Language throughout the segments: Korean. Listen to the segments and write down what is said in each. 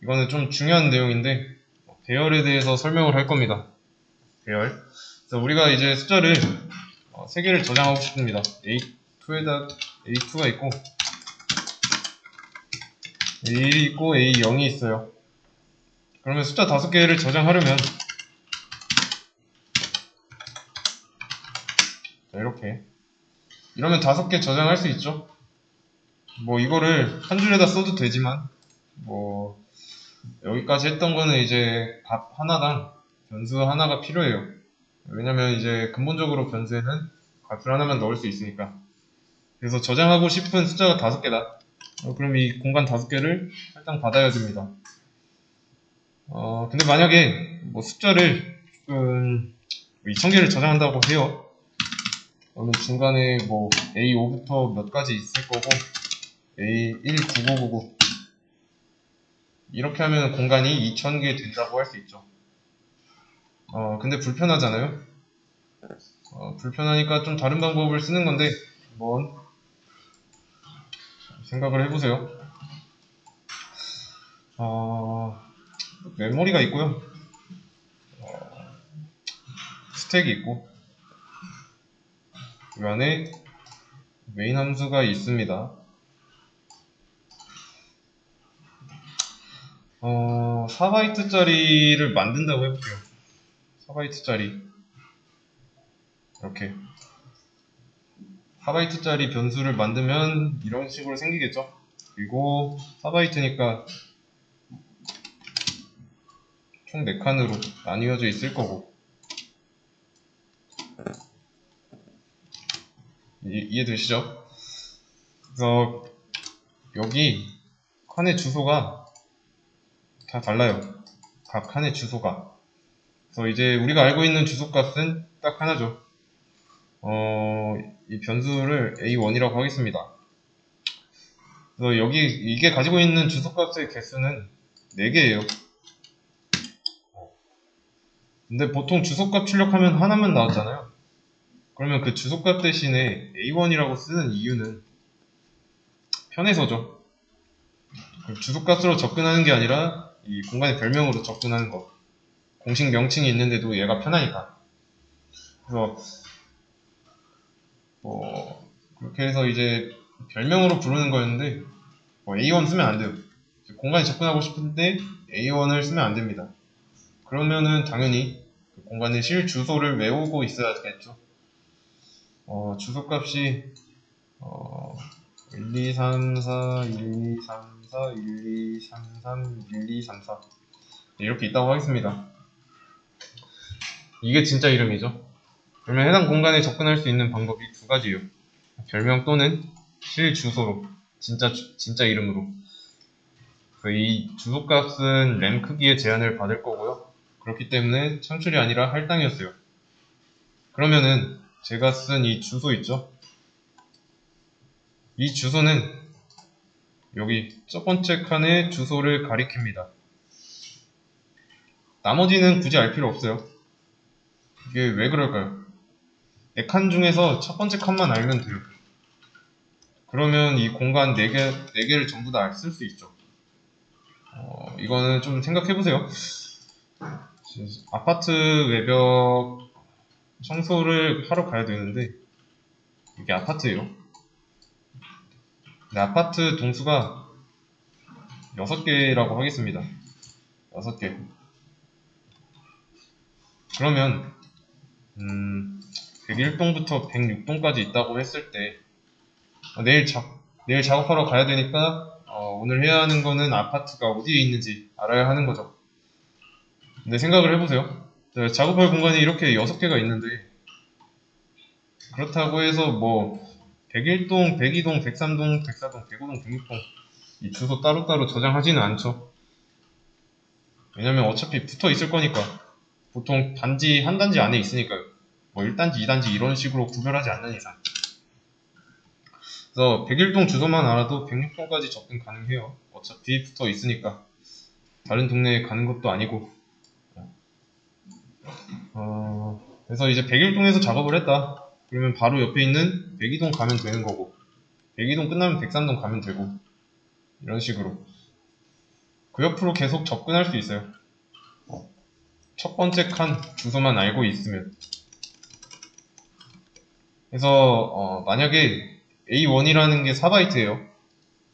이거는 좀 중요한 내용인데 배열에 대해서 설명을 할 겁니다. 배열. 그래서 우리가 이제 숫자를 3개를 저장하고 싶습니다. A2가 있고 A1이 있고 A0이 있어요. 그러면 숫자 5개를 저장하려면 자, 이렇게 이러면 5개 저장할 수 있죠. 뭐 이거를 한 줄에다 써도 되지만 뭐 여기까지 했던 거는 이제 값 하나당 변수 하나가 필요해요. 왜냐면 이제 근본적으로 변수에는 값을 하나만 넣을 수 있으니까. 그래서 저장하고 싶은 숫자가 5개다. 그럼 이 공간 5개를 할당 받아야 됩니다. 근데 만약에 뭐 숫자를 2000개를 저장한다고 해요. 그러면 중간에 뭐 A5부터 몇 가지 있을 거고 A19999 이렇게 하면 공간이 2000개 된다고 할 수 있죠. 근데 불편하잖아요. 불편하니까 좀 다른 방법을 쓰는 건데 한번 생각을 해보세요. 메모리가 있고요. 스택이 있고 그 안에 메인 함수가 있습니다. 4바이트짜리를 만든다고 해볼게요. 4바이트짜리 이렇게 4바이트짜리 변수를 만들면 이런 식으로 생기겠죠. 그리고 4바이트니까 총 4칸으로 나뉘어져 있을 거고 이해되시죠? 그래서 여기 칸의 주소가 다 달라요. 각 칸의 주소가. 그래서 이제 우리가 알고 있는 주소값은 딱 하나죠. 이 변수를 A1이라고 하겠습니다. 그래서 여기 이게 가지고 있는 주소값의 개수는 4개예요. 근데 보통 주소값 출력하면 하나만 나왔잖아요. 그러면 그 주소값 대신에 A1이라고 쓰는 이유는 편해서죠. 주소값으로 접근하는 게 아니라 이 공간의 별명으로 접근하는 거. 공식 명칭이 있는데도 얘가 편하니까. 그래서 그렇게 해서 이제 별명으로 부르는 거였는데 A1 쓰면 안 돼요. 공간에 접근하고 싶은데 A1을 쓰면 안 됩니다. 그러면은 당연히 그 공간의 실 주소를 외우고 있어야겠죠. 주소값이 1, 2, 3, 4, 1, 2, 3, 4, 1, 2, 3, 3, 1, 2, 3, 4 이렇게 있다고 하겠습니다. 이게 진짜 이름이죠. 그러면 해당 공간에 접근할 수 있는 방법이 2가지예요. 별명 또는 실 주소로 진짜 이름으로. 이 주소값은 램 크기의 제한을 받을 거고요. 그렇기 때문에 창출이 아니라 할당이었어요. 그러면은 제가 쓴 이 주소 있죠? 이 주소는 여기 첫 번째 칸의 주소를 가리킵니다. 나머지는 굳이 알 필요 없어요. 이게 왜 그럴까요? 4칸 중에서 첫 번째 칸만 알면 돼요. 그러면 이 공간 4개를 전부 다 쓸 수 있죠. 이거는 좀 생각해보세요. 아파트 외벽 청소를 하러 가야 되는데 이게 아파트예요. 근데 아파트 동수가 6개라고 하겠습니다. 6개. 그러면 101동부터 106동까지 있다고 했을 때 내일 작업하러 가야 되니까 오늘 해야 하는 거는 아파트가 어디에 있는지 알아야 하는 거죠. 근데 생각을 해보세요. 작업할 공간이 이렇게 6개가 있는데 그렇다고 해서 뭐 101동, 102동, 103동, 104동, 105동, 106동 이 주소 따로따로 저장하지는 않죠. 왜냐면 어차피 붙어 있을 거니까. 보통 단지 한 단지 안에 있으니까요. 뭐 1단지, 2단지 이런 식으로 구별하지 않는 이상. 그래서 101동 주소만 알아도 106동까지 접근 가능해요. 어차피 붙어 있으니까. 다른 동네에 가는 것도 아니고. 그래서 이제 101동에서 작업을 했다. 그러면 바로 옆에 있는 102동 가면 되는 거고 102동 끝나면 103동 가면 되고 이런 식으로. 그 옆으로 계속 접근할 수 있어요. 첫 번째 칸 주소만 알고 있으면. 그래서 만약에 A1이라는 게 4바이트예요.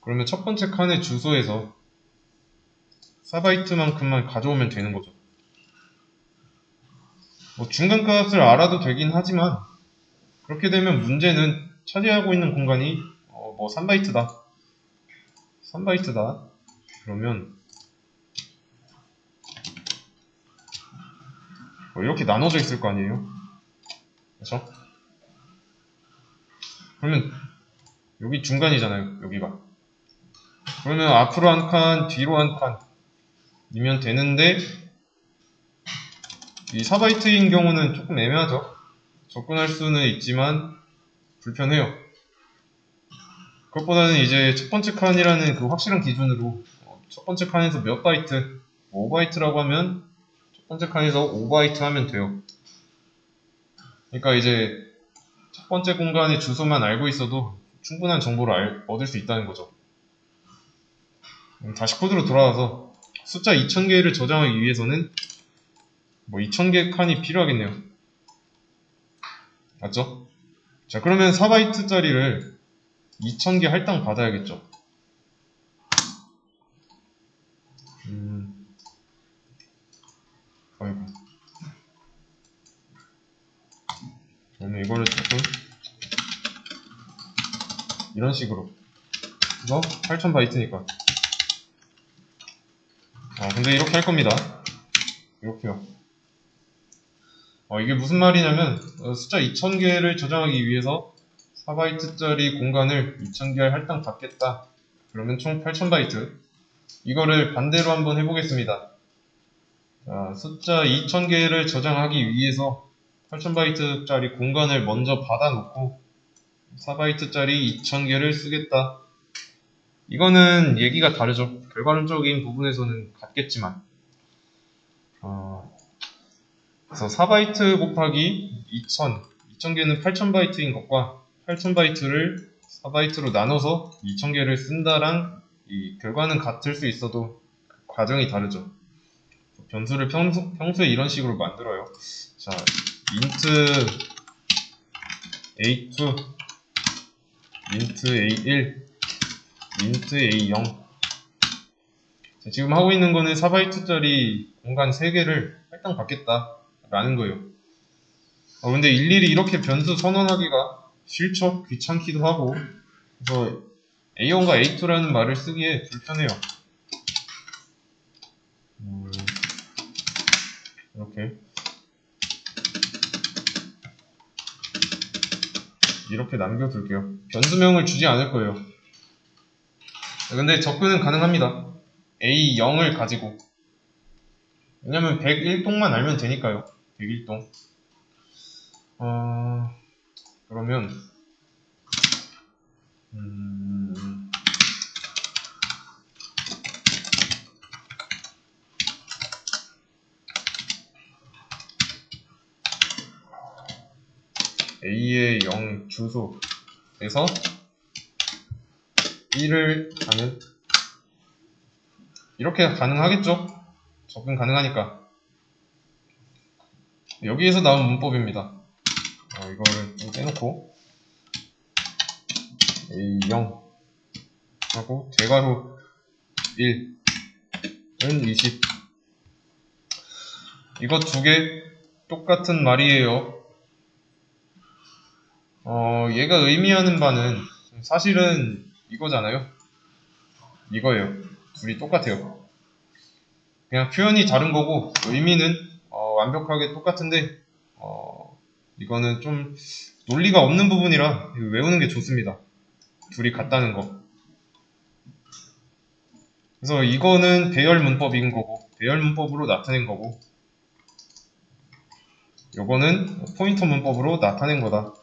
그러면 첫 번째 칸의 주소에서 4바이트만큼만 가져오면 되는 거죠. 뭐 중간값을 알아도 되긴 하지만 그렇게 되면 문제는 차지하고 있는 공간이 뭐 3바이트다. 3바이트다. 그러면 뭐 이렇게 나눠져 있을 거 아니에요? 그렇죠? 그러면 여기 중간이잖아요. 여기가. 그러면 앞으로 한 칸, 뒤로 한 칸이면 되는데 이 4바이트인 경우는 조금 애매하죠. 접근할 수는 있지만 불편해요. 그것보다는 이제 첫 번째 칸이라는 그 확실한 기준으로 첫 번째 칸에서 몇 바이트, 5바이트라고 하면 첫 번째 칸에서 5바이트 하면 돼요. 그러니까 이제 첫 번째 공간의 주소만 알고 있어도 충분한 정보를 얻을 수 있다는 거죠. 다시 코드로 돌아와서 숫자 2000개를 저장하기 위해서는 뭐 2000개 칸이 필요하겠네요. 맞죠? 자, 그러면 4바이트짜리를 2000개 할당 받아야겠죠. 아이고. 그러면 이거를 조금 이런 식으로. 이거 8000바이트니까. 근데 이렇게 할 겁니다. 이렇게요. 이게 무슨 말이냐면 숫자 2000개를 저장하기 위해서 4바이트짜리 공간을 2000개 할당 받겠다. 그러면 총 8000바이트. 이거를 반대로 한번 해보겠습니다. 자, 숫자 2000개를 저장하기 위해서 8000바이트짜리 공간을 먼저 받아놓고 4바이트짜리 2000개를 쓰겠다. 이거는 얘기가 다르죠. 결과론적인 부분에서는 같겠지만 그래서 4바이트 곱하기 2000개는 8000바이트인 것과 8000바이트를 4바이트로 나눠서 2000개를 쓴다랑 이 결과는 같을 수 있어도 과정이 다르죠. 변수를 평소에 이런 식으로 만들어요. 자, int a2, int a1, int a0. 자, 지금 하고 있는 거는 4바이트짜리 공간 3개를 할당 받겠다 라는 거예요. 근데 일일이 이렇게 변수 선언하기가 싫죠? 귀찮기도 하고. 그래서 A1과 A2라는 말을 쓰기에 불편해요. 이렇게 남겨둘게요. 변수명을 주지 않을 거예요. 근데 접근은 가능합니다. A0을 가지고. 왜냐면 101동만 알면 되니까요. 101동. 그러면 A의 0 주소에서 1을 가는 이렇게 가능하겠죠? 접근 가능하니까. 여기에서 나온 문법입니다. 이거를 좀 떼놓고 A0 하고 대괄호 1은 20. 이거 두 개 똑같은 말이에요. 얘가 의미하는 바는 사실은 이거잖아요. 이거예요. 둘이 똑같아요. 그냥 표현이 다른 거고 의미는 완벽하게 똑같은데 이거는 좀 논리가 없는 부분이라 외우는 게 좋습니다. 둘이 같다는 거. 그래서 이거는 배열 문법인 거고 배열 문법으로 나타낸 거고 요거는 포인터 문법으로 나타낸 거다.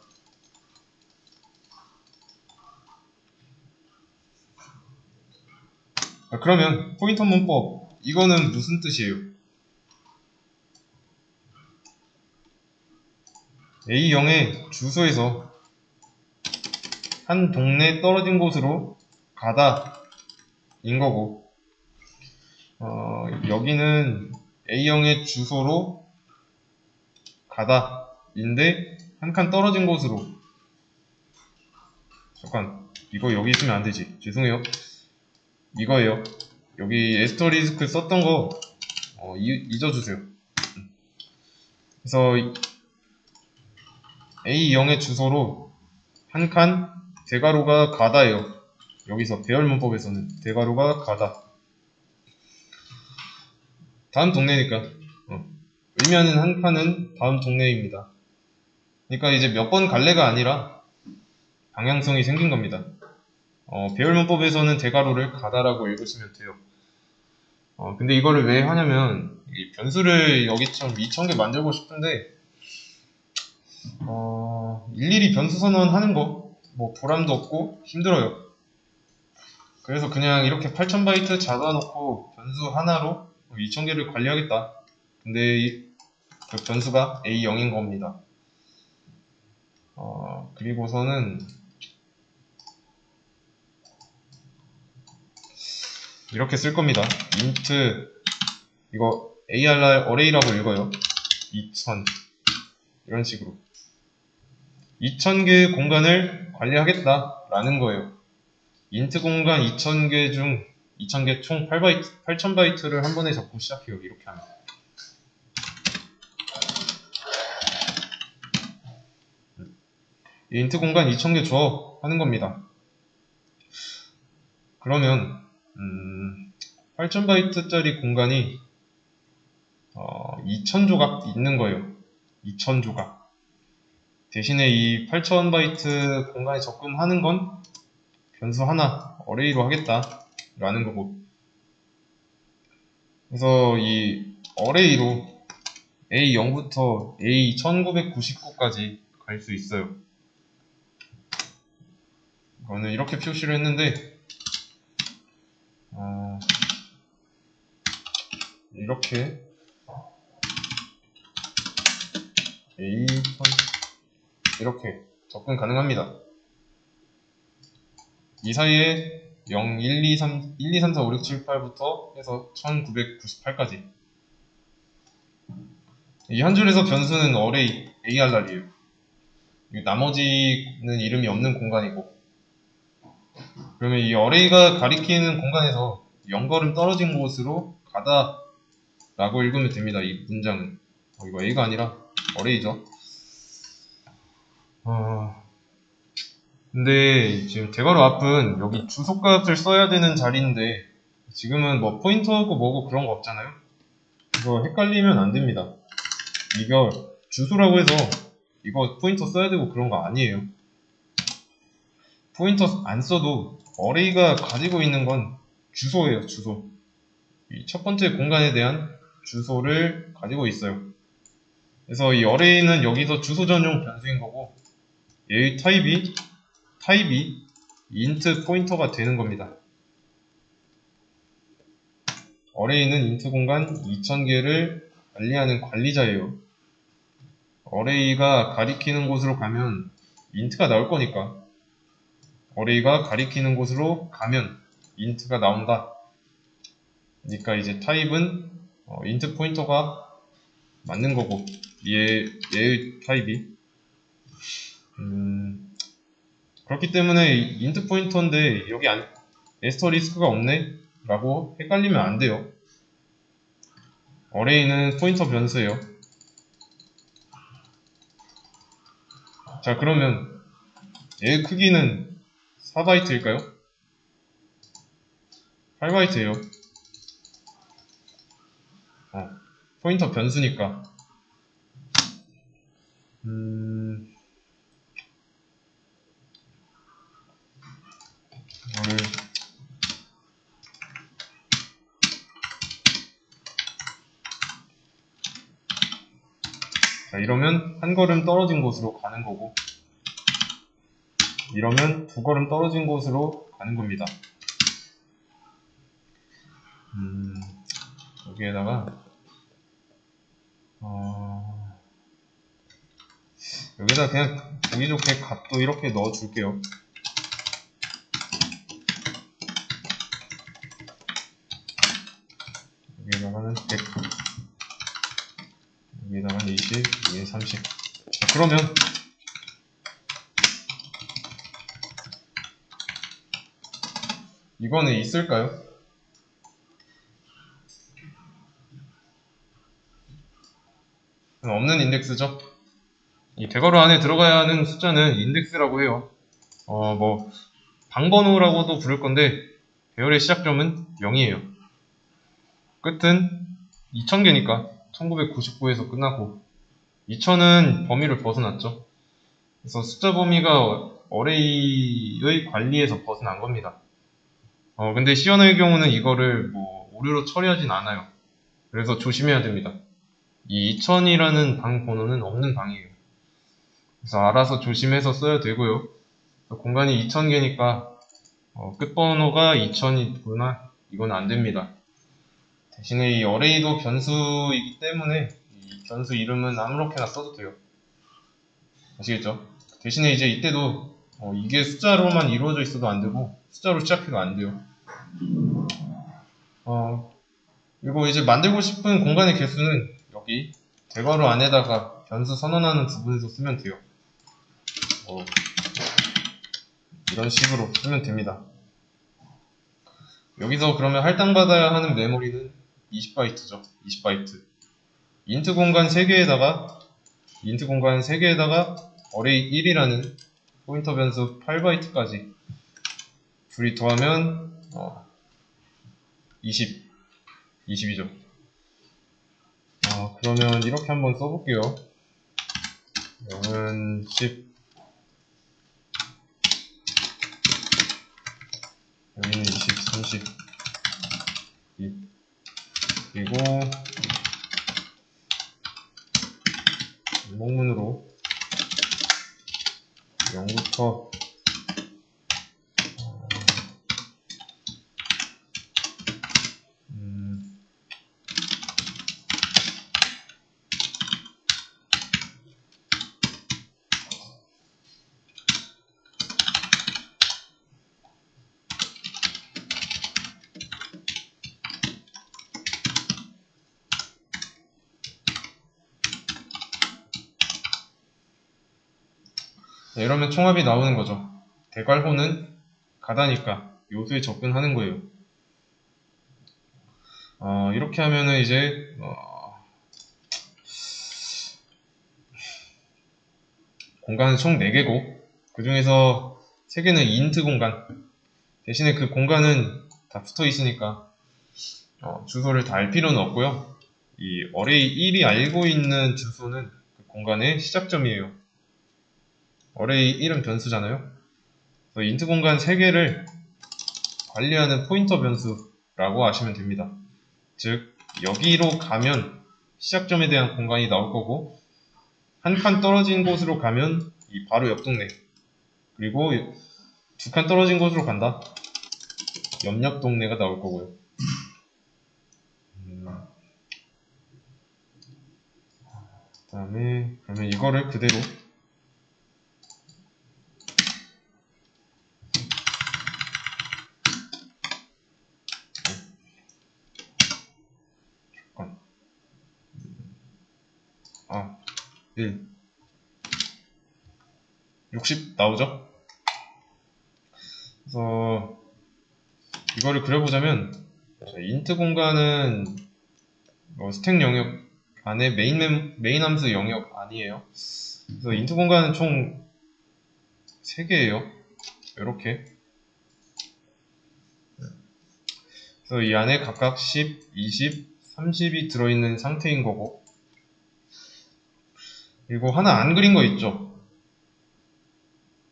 그러면 포인터 문법 이거는 무슨 뜻이에요? A0의 주소에서 한 동네 떨어진 곳으로 가다 인 거고 여기는 A형의 주소로 가다 인데 한 칸 떨어진 곳으로. 잠깐, 이거 여기 있으면 안 되지. 죄송해요. 이거예요. 여기 에스터리스크 썼던 거 잊어주세요. 그래서 A0의 주소로 한 칸 대괄호가 가다예요. 여기서 배열문법에서는 대괄호가 가다. 다음 동네니까 의미하는 한 칸은 다음 동네입니다. 그러니까 이제 몇 번 갈래가 아니라 방향성이 생긴 겁니다. 배열문법에서는 대괄호를 가다라고 읽으시면 돼요. 근데 이거를 왜 하냐면 이 변수를 여기처럼 2000개 만들고 싶은데 일일이 변수 선언하는 거 뭐 보람도 없고 힘들어요. 그래서 그냥 이렇게 8000바이트 잡아놓고 변수 하나로 2000개를 관리하겠다. 근데 그 변수가 A0인 겁니다. 그리고서는 이렇게 쓸 겁니다. int 이거 ARR 어레이라고 읽어요. 2000 이런 식으로 2000개의 공간을 관리하겠다 라는 거예요. int 공간 2000개 중 2000개 총 8000바이트를 한 번에 잡고 시작해요. 이렇게 하면 int 공간 2000개 줘 하는 겁니다. 그러면 8000바이트짜리 공간이 2000조각 있는 거예요. 2000조각 대신에 이 8000바이트 공간에 접근하는 건 변수 하나 어레이로 하겠다 라는 거고, 그래서 이 어레이로 A0부터 A1999까지 갈 수 있어요. 이거는 이렇게 표시를 했는데 이렇게 A1000 이렇게 접근 가능합니다. 이 사이에 0, 1, 2, 3, 1, 2, 3, 4, 5, 6, 7, 8부터 해서 1998까지 이 한 줄에서 변수는 어레이 ARR이에요. 나머지는 이름이 없는 공간이고, 그러면 이 어레이가 가리키는 공간에서 0걸음 떨어진 곳으로 가다 라고 읽으면 됩니다. 이 문장은 이거 A가 아니라 어레이죠. 근데 지금 대괄호 앞은 여기 주소값을 써야 되는 자리인데 지금은 뭐 포인터고 뭐고 그런 거 없잖아요. 이거 헷갈리면 안 됩니다. 이거 주소라고 해서 이거 포인터 써야 되고 그런 거 아니에요. 포인터 안 써도 어레이가 가지고 있는 건 주소예요. 주소. 이 첫 번째 공간에 대한 주소를 가지고 있어요. 그래서 이 어레이는 여기서 주소 전용 변수인 거고 얘의 타입이 int 포인터가 되는 겁니다. 어레이는 int 공간 2000개를 관리하는 관리자예요. 어레이가 가리키는 곳으로 가면 int가 나올 거니까 어레이가 가리키는 곳으로 가면 int가 나온다. 그러니까 이제 타입은 int 포인터가 맞는 거고 얘의 타입이 그렇기 때문에 int 포인터인데 여기 에스터리스크가 없네 라고 헷갈리면 안 돼요. 어레이는 포인터 변수예요. 자, 그러면 얘의 크기는 4바이트일까요? 8바이트예요. 포인터 변수니까. 이거를 자, 이러면 한 걸음 떨어진 곳으로 가는 거고, 이러면 두 걸음 떨어진 곳으로 가는 겁니다. 여기에다가 여기다 그냥 보기 좋게 값도 이렇게 넣어 줄게요. 여기다가는 100, 여기다가는 20, 여기는 30. 자, 그러면 이거는 있을까요? 없는 인덱스죠. 이 대괄호 안에 들어가야 하는 숫자는 인덱스라고 해요. 뭐 방번호라고도 부를 건데 배열의 시작점은 0이에요. 끝은 2000개니까 1999에서 끝나고 2000은 범위를 벗어났죠. 그래서 숫자 범위가 어레이의 관리에서 벗어난 겁니다. 근데 시연의 경우는 이거를 뭐 오류로 처리하진 않아요. 그래서 조심해야 됩니다. 이 2000이라는 방 번호는 없는 방이에요. 그래서 알아서 조심해서 써야 되고요. 공간이 2000개니까 끝번호가 2000이구나, 이건 안 됩니다. 대신에 이 어레이도 변수이기 때문에 이 변수 이름은 아무렇게나 써도 돼요. 아시겠죠? 대신에 이제 이때도 이게 숫자로만 이루어져 있어도 안 되고 숫자로 시작해도 안 돼요. 그리고 이제 만들고 싶은 공간의 개수는 여기 대괄호 안에다가 변수 선언하는 부분에서 쓰면 돼요. 이런 식으로 쓰면 됩니다. 여기서 그러면 할당받아야 하는 메모리는 20바이트죠. 20바이트. 인트 공간 3개에다가 어레이 1이라는 포인터 변수 8바이트까지 둘이 더하면 20이죠. 그러면 이렇게 한번 써볼게요. 0은 10, 여기는 20, 30, 2. 그리고 목문으로 0부터 이러면 총합이 나오는 거죠. 대괄호는 가다니까 요수에 접근하는 거예요. 이렇게 하면은 이제 공간은 총 4개고 그 중에서 3개는 인트 공간. 대신에 그 공간은 다 붙어 있으니까 주소를 다 알 필요는 없고요. 이 어레이 1이 알고 있는 주소는 그 공간의 시작점이에요. 어레이 1은 변수잖아요. 그래서 인트 공간 3개를 관리하는 포인터 변수라고 아시면 됩니다. 즉 여기로 가면 시작점에 대한 공간이 나올 거고 한 칸 떨어진 곳으로 가면 이 바로 옆 동네, 그리고 2칸 떨어진 곳으로 간다, 옆 동네가 나올 거고요. 그 다음에 그러면 이거를 그대로 잠깐 1 60 나오죠? 그래서 이거를 그려보자면 인트 공간은 스택 영역 안에 메인 함수 영역 아니에요. 그래서 인트 공간은 총 3개예요. 이렇게. 그래서 이 안에 각각 10, 20, 30이 들어있는 상태인 거고, 그리고 하나 안 그린 거 있죠?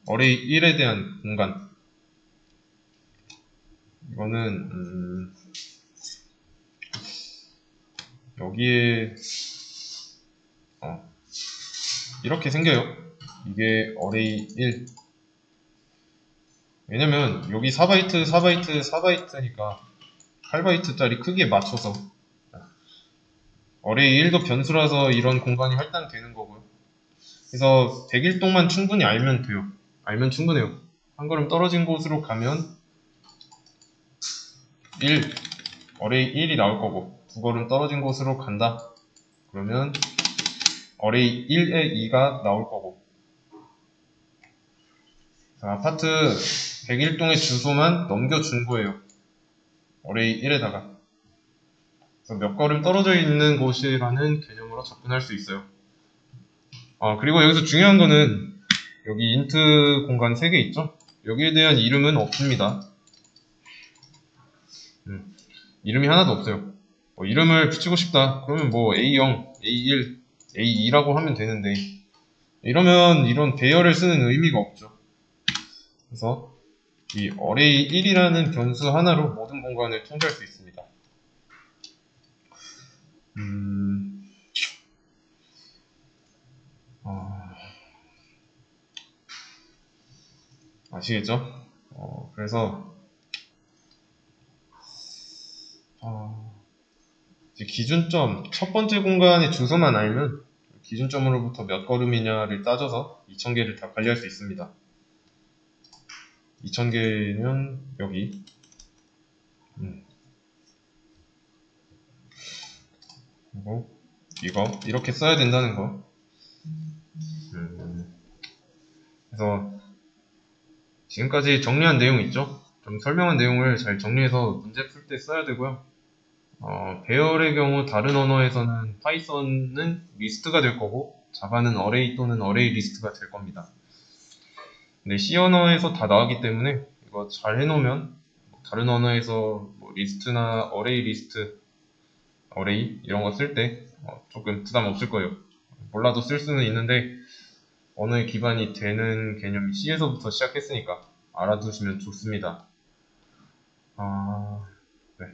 어레이 1에 대한 공간. 이거는 여기에 이렇게 생겨요. 이게 어레이 1. 왜냐면 여기 4바이트, 4바이트, 4바이트니까 8바이트짜리 크기에 맞춰서 어레이 1도 변수라서 이런 공간이 할당되는 거고요. 그래서 100일 동안 충분히 알면 돼요. 알면 충분해요. 한 걸음 떨어진 곳으로 가면 1, array 1이 나올 거고 두 걸음 떨어진 곳으로 간다. 그러면 array 1에 2가 나올 거고. 자, 아파트 101동의 주소만 넘겨준 거예요. array 1에다가. 그래서 몇 걸음 떨어져 있는 곳이라는 개념으로 접근할 수 있어요. 그리고 여기서 중요한 거는 여기 int 공간 3개 있죠? 여기에 대한 이름은 없습니다. 이름이 하나도 없어요. 이름을 붙이고 싶다. 그러면 뭐 A0, A1, A2라고 하면 되는데 이러면 이런 배열을 쓰는 의미가 없죠. 그래서 이 array 1이라는 변수 하나로 모든 공간을 통제할 수 있습니다. 아시겠죠? 그래서 이제 기준점, 첫 번째 공간의 주소만 알면 기준점으로부터 몇 걸음이냐를 따져서 2000개를 다 관리할 수 있습니다. 2000개면 여기 그리고 이거 이렇게 써야 된다는 거. 그래서 지금까지 정리한 내용 있죠? 좀 설명한 내용을 잘 정리해서 문제 풀 때 써야 되고요. 배열의 경우 다른 언어에서는 파이썬은 리스트가 될 거고 자바는 array 또는 array 리스트가 될 겁니다. 근데 C 언어에서 다 나왔기 때문에 이거 잘 해놓으면 다른 언어에서 뭐 리스트나 array 리스트, array 이런 거 쓸 때 조금 부담 없을 거예요. 몰라도 쓸 수는 있는데 언어의 기반이 되는 개념이 C에서부터 시작했으니까 알아두시면 좋습니다. 네.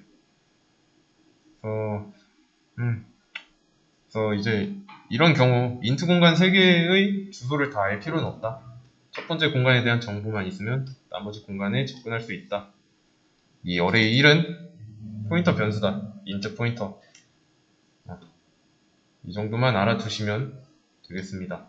그래서 이제 이런 경우 int 공간 3개의 주소를 다 알 필요는 없다. 첫 번째 공간에 대한 정보만 있으면 나머지 공간에 접근할 수 있다. 이 array 1은 포인터 변수다. int 포인터. 이 정도만 알아두시면 되겠습니다.